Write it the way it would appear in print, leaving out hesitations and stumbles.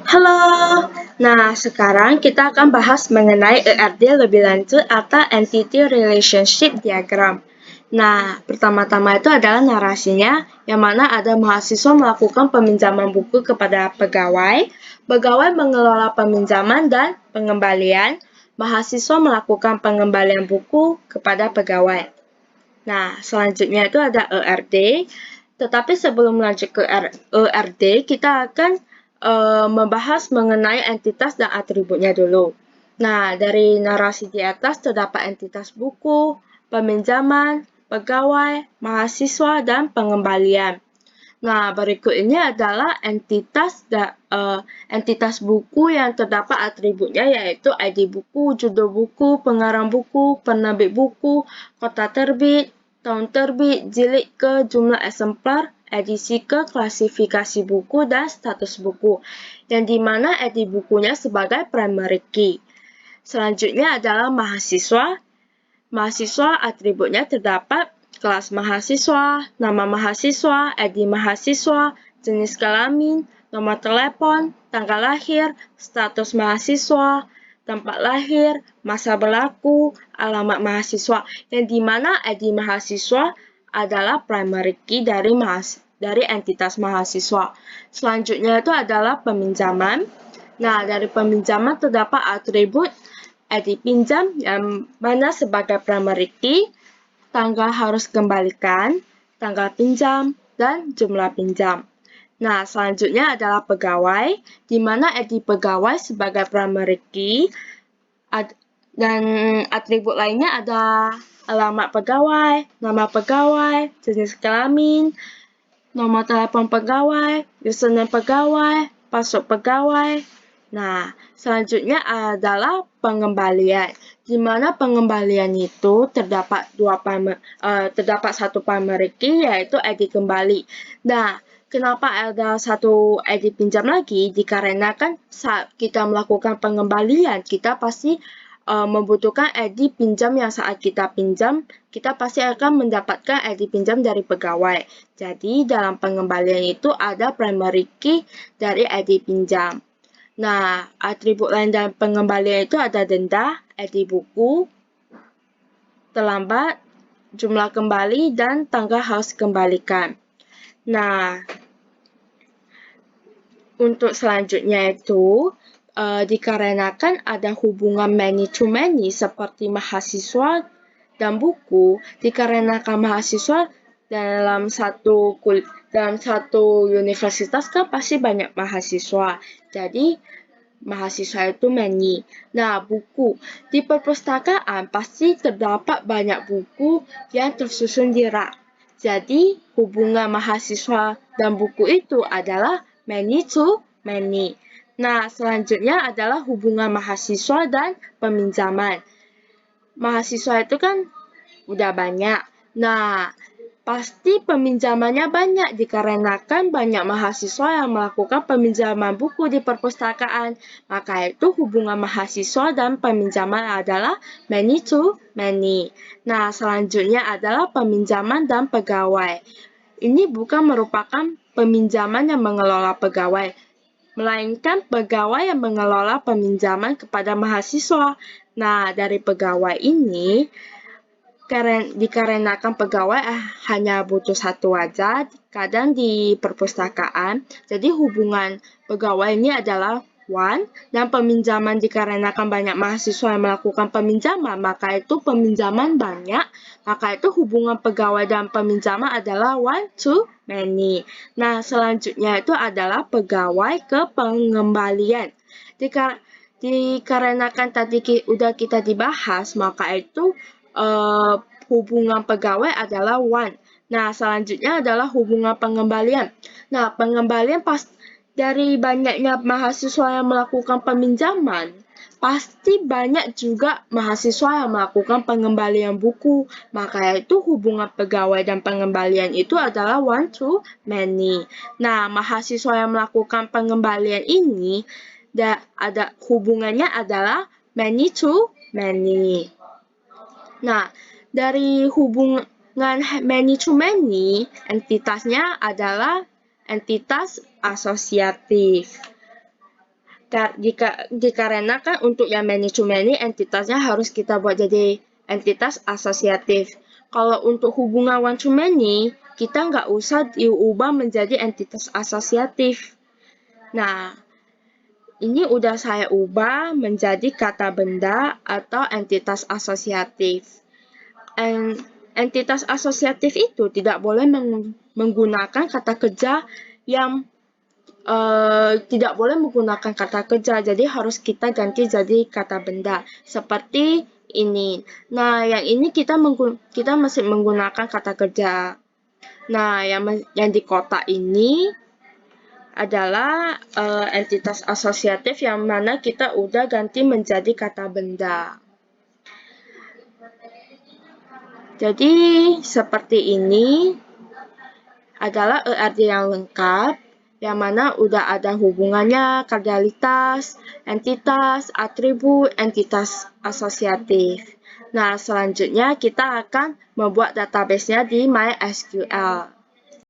Halo, nah sekarang kita akan bahas mengenai ERD lebih lanjut atau Entity Relationship Diagram. Nah, pertama-tama itu adalah narasinya, yang mana ada mahasiswa melakukan peminjaman buku kepada pegawai, pegawai mengelola peminjaman dan pengembalian, mahasiswa melakukan pengembalian buku kepada pegawai. Nah, selanjutnya itu ada ERD, tetapi sebelum lanjut ke ERD, kita akan membahas mengenai entitas dan atributnya dulu. Nah, dari narasi di atas terdapat entitas buku, peminjaman, pegawai, mahasiswa, dan pengembalian. Nah, berikut ini adalah entitas buku yang terdapat atributnya, yaitu ID buku, judul buku, pengarang buku, penerbit buku, kota terbit, tahun terbit, jilid ke, jumlah eksemplar, edisi ke, klasifikasi buku, dan status buku, yang dimana ID bukunya sebagai primary key. Selanjutnya adalah mahasiswa. Mahasiswa atributnya terdapat kelas mahasiswa, nama mahasiswa, ID mahasiswa, jenis kelamin, nomor telepon, tanggal lahir, status mahasiswa, tempat lahir, masa berlaku, alamat mahasiswa, yang dimana ID mahasiswa adalah primary key dari entitas mahasiswa. Selanjutnya itu adalah peminjaman. Nah, dari peminjaman terdapat atribut ID pinjam yang mana sebagai primary key, tanggal harus kembalikan, tanggal pinjam, dan jumlah pinjam. Nah, selanjutnya adalah pegawai, di mana ID pegawai sebagai primary key, dan atribut lainnya ada alamat pegawai, nama pegawai, jenis kelamin, nomor telepon pegawai, username pegawai, password pegawai. Nah, selanjutnya adalah pengembalian, di mana pengembalian itu terdapat satu primary key, yaitu ID kembali. Nah, kenapa ada satu ID pinjam lagi? Dikarenakan saat kita melakukan pengembalian, kita pasti membutuhkan ID pinjam yang saat kita pinjam, kita pasti akan mendapatkan ID pinjam dari pegawai. Jadi, dalam pengembalian itu ada primary key dari ID pinjam. Nah, atribut lain dalam pengembalian itu ada denda, ID buku, terlambat, jumlah kembali, dan tanggal harus kembalikan. Nah, untuk selanjutnya itu, dikarenakan ada hubungan many to many seperti mahasiswa dan buku, dikarenakan mahasiswa dalam satu universitas kan pasti banyak mahasiswa. Jadi, mahasiswa itu many. Nah, buku. Di perpustakaan pasti terdapat banyak buku yang tersusun di rak. Jadi, hubungan mahasiswa dan buku itu adalah many to many. Nah, selanjutnya adalah hubungan mahasiswa dan peminjaman. Mahasiswa itu kan udah banyak. Nah, pasti peminjamannya banyak dikarenakan banyak mahasiswa yang melakukan peminjaman buku di perpustakaan. Maka itu hubungan mahasiswa dan peminjaman adalah many to many. Nah, selanjutnya adalah peminjaman dan pegawai. Ini bukan merupakan peminjaman yang mengelola pegawai, melainkan pegawai yang mengelola peminjaman kepada mahasiswa. Nah, dari pegawai ini, dikarenakan pegawai hanya butuh satu aja, kadang di perpustakaan, jadi hubungan pegawai ini adalah one, dan peminjaman dikarenakan banyak mahasiswa yang melakukan peminjaman, maka itu peminjaman banyak, maka itu hubungan pegawai dan peminjaman adalah one to many. Nah, selanjutnya itu adalah pegawai ke pengembalian. Dikarenakan tadi udah kita dibahas, maka itu hubungan pegawai adalah one. Nah, selanjutnya adalah hubungan pengembalian. Nah, pengembalian dari banyaknya mahasiswa yang melakukan peminjaman, pasti banyak juga mahasiswa yang melakukan pengembalian buku. Maka itu hubungan pegawai dan pengembalian itu adalah one to many. Nah, mahasiswa yang melakukan pengembalian ini ada hubungannya adalah many to many. Nah, dari Dengan many-to-many, entitasnya adalah entitas asosiatif. Dikarenakan untuk yang many-to-many, entitasnya harus kita buat jadi entitas asosiatif. Kalau untuk hubungan one-to-many, kita nggak usah diubah menjadi entitas asosiatif. Nah, ini udah saya ubah menjadi kata benda atau entitas asosiatif. Entitas asosiatif itu tidak boleh menggunakan kata kerja yang tidak boleh menggunakan kata kerja, jadi harus kita ganti jadi kata benda. Seperti ini. Nah, yang ini kita masih menggunakan kata kerja. Nah, yang di kotak ini adalah entitas asosiatif yang mana kita udah ganti menjadi kata benda. Jadi, seperti ini adalah ERD yang lengkap, yang mana udah ada hubungannya, kausalitas, entitas, atribut, entitas asosiatif. Nah, selanjutnya kita akan membuat database-nya di MySQL.